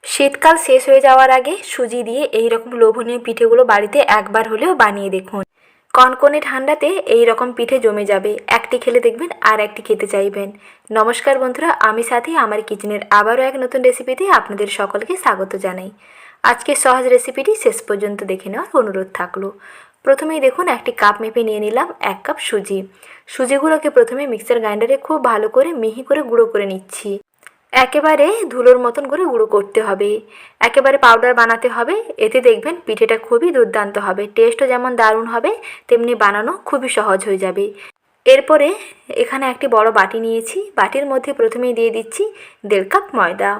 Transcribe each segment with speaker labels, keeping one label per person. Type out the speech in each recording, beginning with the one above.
Speaker 1: শীতকাল শেষ হয়ে যাওয়ার আগে সুজি দিয়ে এই রকম লোভনীয় পিঠেগুলো বাড়িতে একবার হলেও বানিয়ে দেখুন। কনকনে ঠান্ডাতে এই রকম পিঠে জমে যাবে, একটি খেলে দেখবেন আর একটি খেতে চাইবেন। নমস্কার বন্ধুরা, আমি সাথী। আমার কিচেনের আবারও এক নতুন রেসিপিতে আপনাদের সকলকে স্বাগত জানাই। আজকে সহজ রেসিপিটি শেষ পর্যন্ত দেখে নেওয়ার অনুরোধ থাকলো। প্রথমেই দেখুন একটি কাপ মেপে নিয়ে নিলাম 1 কাপ সুজি। সুজিগুলোকে প্রথমে মিক্সার গ্রাইন্ডারে খুব ভালো করে মিহি করে গুঁড়ো করে নিচ্ছি। একেবারে ধুলোর মতন করে গুঁড়ো করতে হবে, একেবারে পাউডার বানাতে হবে। এতে দেখবেন পিঠেটা খুবই দুর্দান্ত হবে, টেস্টও যেমন দারুণ হবে তেমনি বানানো খুবই সহজ হয়ে যাবে। এরপরে এখানে একটি বড় বাটি নিয়েছি, বাটির মধ্যে প্রথমেই দিয়ে দিচ্ছি 1.5 কাপ ময়দা।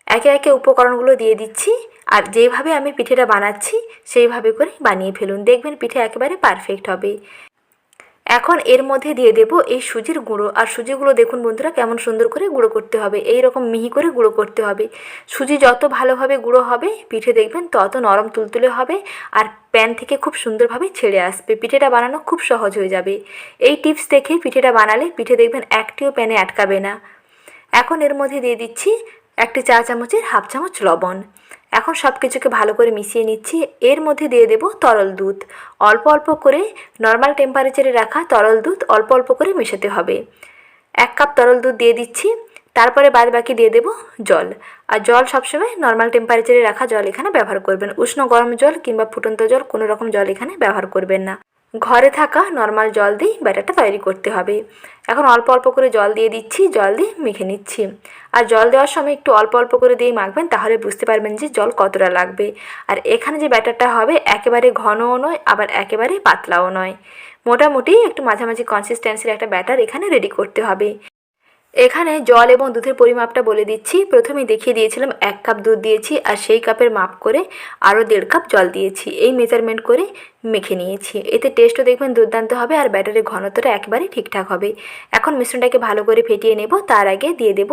Speaker 1: একে একে উপকরণগুলো দিয়ে দিচ্ছি, আর যেইভাবে আমি পিঠেটা বানাচ্ছি সেইভাবে করে বানিয়ে ফেলুন, দেখবেন পিঠে একেবারে পারফেক্ট হবে। এখন এর মধ্যে দিয়ে দেব এই সুজির গুঁড়ো। আর সুজিগুলো দেখুন বন্ধুরা কেমন সুন্দর করে গুঁড়ো করতে হবে, এই রকম মিহি করে গুঁড়ো করতে হবে। সুজি যত ভালোভাবে গুঁড়ো হবে পিঠে দেখবেন তত নরম তুলতুলে হবে, আর প্যান থেকে খুব সুন্দরভাবে ছেড়ে আসবে। পিঠেটা বানানো খুব সহজ হয়ে যাবে। এই টিপস দেখে পিঠেটা বানালে পিঠে দেখবেন একটিও প্যানে আটকাবে না। এখন এর মধ্যে দিয়ে দিচ্ছি 1 চা চামচের 1/2 চামচ লবণ। এখন সব কিছুকে ভালো করে মিশিয়ে নিচ্ছি। এর মধ্যে দিয়ে দেব তরল দুধ। অল্প অল্প করে নর্মাল টেম্পারেচারে রাখা তরল দুধ অল্প অল্প করে মেশাতে হবে। 1 কাপ তরল দুধ দিয়ে দিচ্ছি। তারপরে বাদ বাকি দিয়ে দেব জল। আর জল সবসময় নর্মাল টেম্পারেচারে রাখা জল এখানে ব্যবহার করবেন। উষ্ণ গরম জল কিংবা ফুটন্ত জল কোনো রকম জল এখানে ব্যবহার করবেন না। ঘরে থাকা নর্মাল জল দিয়ে ব্যাটারটা তৈরি করতে হবে। এখন অল্প অল্প করে জল দিয়ে দিচ্ছি, জল দিয়ে মেখে নিচ্ছি। আর জল দেওয়ার সময় একটু অল্প অল্প করে দিয়ে মাখবেন, তাহলে বুঝতে পারবেন যে জল কতটা লাগবে। আর এখানে যে ব্যাটারটা হবে একেবারে ঘনও নয় আবার একেবারে পাতলাও নয়, মোটামুটি একটু মাঝামাঝি কনসিস্টেন্সির একটা ব্যাটার এখানে রেডি করতে হবে। এখানে জল এবং দুধের পরিমাপটা বলে দিচ্ছি। প্রথমে দেখিয়ে দিয়েছিলাম 1 কাপ দুধ দিয়েছি, আর সেই কাপের মাপ করে আরও 1.5 কাপ জল দিয়েছি। এই মেজারমেন্ট করে মেখে নিয়েছি। এতে টেস্টও দেখবেন দুর্দান্ত হবে, আর ব্যাটারের ঘনত্বটা একেবারে ঠিকঠাক হবে। এখন মিশ্রণটাকে ভালো করে ফেটিয়ে নেব। তার আগে দিয়ে দেব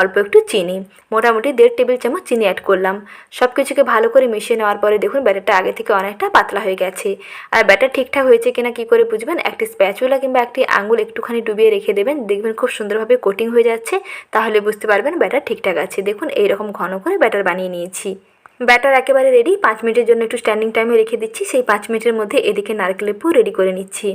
Speaker 1: অল্প একটু চিনি, মোটামুটি 1.5 টেবিল চামচ চিনি অ্যাড করলাম। সব কিছুকে ভালো করে মিশিয়ে নেওয়ার পরে দেখুন ব্যাটারটা আগে থেকে অনেকটা পাতলা হয়ে গেছে। আর ব্যাটার ঠিকঠাক হয়েছে কিনা কী করে বুঝবেন? একটি স্প্যাচুলা কিংবা একটি আঙুল একটুখানি ডুবিয়ে রেখে দেবেন, দেখবেন খুব সুন্দরভাবে কোটিং হয়ে যাচ্ছে, তাহলে বুঝতে পারবেন ব্যাটার ঠিকঠাক আছে। দেখুন এইরকম ঘন করে ব্যাটার বানিয়ে নিয়েছি। ব্যাটার একেবারে রেডি। 5 মিনিটের জন্য একটু স্ট্যান্ডিং টাইমে রেখে দিচ্ছি। সেই 5 মিনিটের মধ্যে এদিকে নারকেলের পুর রেডি করে নিচ্ছি।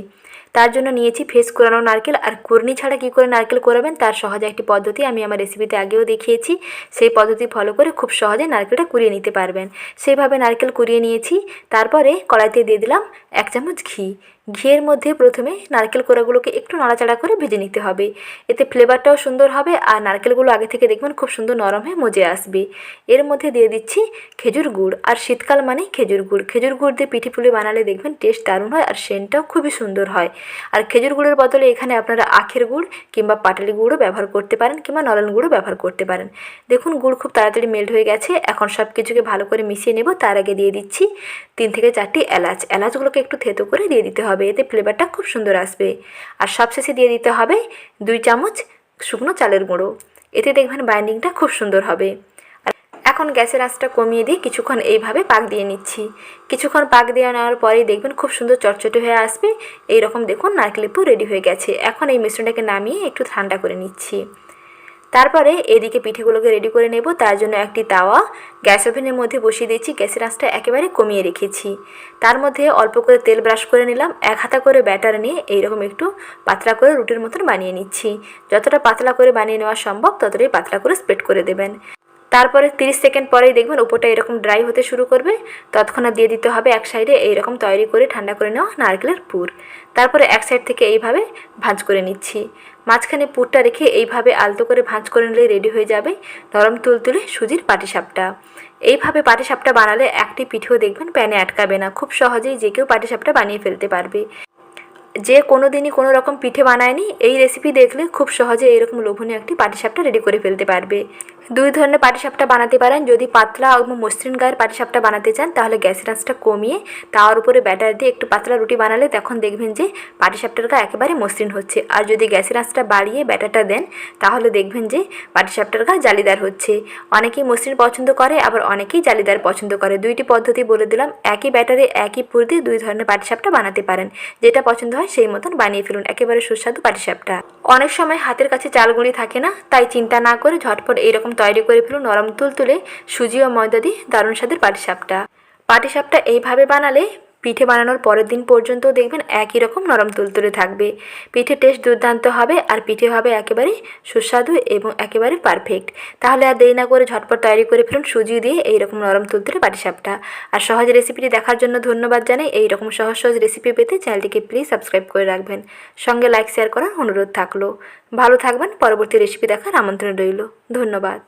Speaker 1: তার জন্য নিয়েছি ফ্রেশ কোরানো নারকেল। আর কুর্নি ছাড়া কী করে নারকেল কোরাবেন তার সহজ একটি পদ্ধতি আমি আমার রেসিপিতে আগেও দেখিয়েছি। সেই পদ্ধতি ফলো করে খুব সহজে নারকেলটা কুড়িয়ে নিতে পারবেন। সেইভাবে নারকেল কুড়িয়ে নিয়েছি। তারপরে কড়াইতে দিয়ে দিলাম 1 চামচ ঘি। ঘিয়ের মধ্যে প্রথমে নারকেল কোড়াগুলোকে একটু নাড়াচাড়া করে ভেজে নিতে হবে, এতে ফ্লেভারটাও সুন্দর হবে। আর নারকেলগুলো আগে থেকে দেখবেন খুব সুন্দর নরম হয়ে মজে আসবে। এর মধ্যে দিয়ে দিচ্ছি খেজুর গুড়। আর শীতকাল মানেই খেজুর গুড়। খেজুর গুড় দিয়ে পিঠে পুলি বানালে দেখবেন টেস্ট দারুণ হয়, আর সেন্টটাও খুবই সুন্দর হয়। আর খেজুর গুড়ের বদলে এখানে আপনারা আখের গুড় কিংবা পাটালি গুঁড়ও ব্যবহার করতে পারেন, কিংবা নলেন গুঁড়ও ব্যবহার করতে পারেন। দেখুন গুড় খুব তাড়াতাড়ি মেল্ট হয়ে গেছে। এখন সব কিছুকে ভালো করে মিশিয়ে নেব। তার আগে দিয়ে দিচ্ছি 3 থেকে 4টি এলাচ। এলাচগুলোকে একটু থেতো করে দিয়ে দিতে হবে, এতে ফ্লেভারটা খুব সুন্দর আসবে। আর সবশেষে দিয়ে দিতে হবে 2 চামচ শুকনো চালের গুঁড়ো, এতে দেখবেন বাইন্ডিংটা খুব সুন্দর হবে। এখন গ্যাসের আঁচটা কমিয়ে দিয়ে কিছুক্ষণ এইভাবে পাক দিয়ে নিচ্ছি। কিছুক্ষণ পাক দিয়ে নেওয়ার পরেই দেখবেন খুব সুন্দর চটচটে হয়ে আসবে। এই রকম দেখুন নারকেলের পুর রেডি হয়ে গেছে। এখন এই মিশ্রণটাকে নামিয়ে একটু ঠান্ডা করে নিচ্ছি। তারপরে এদিকে পিঠেগুলোকে রেডি করে নেব। তার জন্য একটি তাওয়া গ্যাস ওভেনের মধ্যে বসিয়ে দিয়েছি। গ্যাসের আঁচটা একেবারে কমিয়ে রেখেছি। তার মধ্যে অল্প করে তেল ব্রাশ করে নিলাম। 1 হাতা করে ব্যাটার নিয়ে এইরকম একটু পাতলা করে রুটির মতন বানিয়ে নিচ্ছি। যতটা পাতলা করে বানিয়ে নেওয়া সম্ভব ততটাই পাতলা করে স্প্রেড করে দেবেন। তারপরে 30 সেকেন্ড পরেই দেখবেন উপরটা এরকম ড্রাই হতে শুরু করবে। তৎক্ষণাৎ দিয়ে দিতে হবে এক সাইডে এইরকম তৈরি করে ঠান্ডা করে নেওয়া নারকেলের পুর। তারপরে এক সাইড থেকে এইভাবে ভাঁজ করে নিচ্ছি। মাঝখানে পুরটা রেখে এইভাবে আলতো করে ভাঁজ করে নিলে রেডি হয়ে যাবে নরম তুলতুলে সুজির পাটিসাপটা। এইভাবে পাটিসাপটা বানালে একটি পিঠেও দেখবেন প্যানে আটকাবে না। খুব সহজেই যে কেউ পাটিসাপটা বানিয়ে ফেলতে পারবে। যে কোনো দিনই কোনো রকম পিঠে বানায়নি, এই রেসিপি দেখলে খুব সহজে এইরকম লোভনীয় একটি পাটিসাপটা রেডি করে ফেলতে পারবে। 2 ধরনের পাটিসাপটা বানাতে পারেন। যদি পাতলা এবং মসৃণ গায়ের পাটিসাপটা বানাতে চান তাহলে গ্যাসের আঁচটা কমিয়ে তাওয়ার উপরে ব্যাটার দিয়ে একটু পাতলা রুটি বানালে তখন দেখবেন যে পাটিসাপটার গা একেবারে মসৃণ হচ্ছে। আর যদি গ্যাসের আঁচটা বাড়িয়ে ব্যাটারটা দেন তাহলে দেখবেন যে পাটিসাপটার গা জালিদার হচ্ছে। অনেকেই মসৃণ পছন্দ করে, আবার অনেকেই জালিদার পছন্দ করে। 2টি পদ্ধতি বলে দিলাম। একই ব্যাটারে একই পুর দিয়ে 2 ধরনের পাটিসাপটা বানাতে পারেন। যেটা পছন্দ হয় হয় সেই মতন বানিয়ে ফেলুন একেবারে সুস্বাদু পাটিসাপটা। অনেক সময় হাতের কাছে চালগুঁড়ি থাকে না, তাই চিন্তা না করে ঝটপট এইরকম তৈরি করে ফেলুন নরম তুলতুলে সুজি ও ময়দা দিয়ে দারুণ স্বাদের পাটিসাপটা। পাটিসাপটা এইভাবে বানালে পিঠে বানানোর পরের দিন পর্যন্ত দেখবেন একই রকম নরম তুলতুলে থাকবে। পিঠে টেস্ট দুর্দান্ত হবে আর পিঠে হবে একেবারে সুস্বাদু এবং একেবারে পারফেক্ট। তাহলে আর দেরি না করে ঝটপট তৈরি করে ফেলুন সুজি দিয়ে এইরকম নরম তুলতুলে পাটিসাপটা। আর সহজ রেসিপিটি দেখার জন্য ধন্যবাদ জানাই। এইরকম সহজ সহজ রেসিপি পেতে চ্যানেলটিকে প্লিজ সাবস্ক্রাইব করে রাখবেন, সঙ্গে লাইক শেয়ার করার অনুরোধ থাকলো। ভালো থাকবেন, পরবর্তী রেসিপি দেখার আমন্ত্রণ রইল। ধন্যবাদ।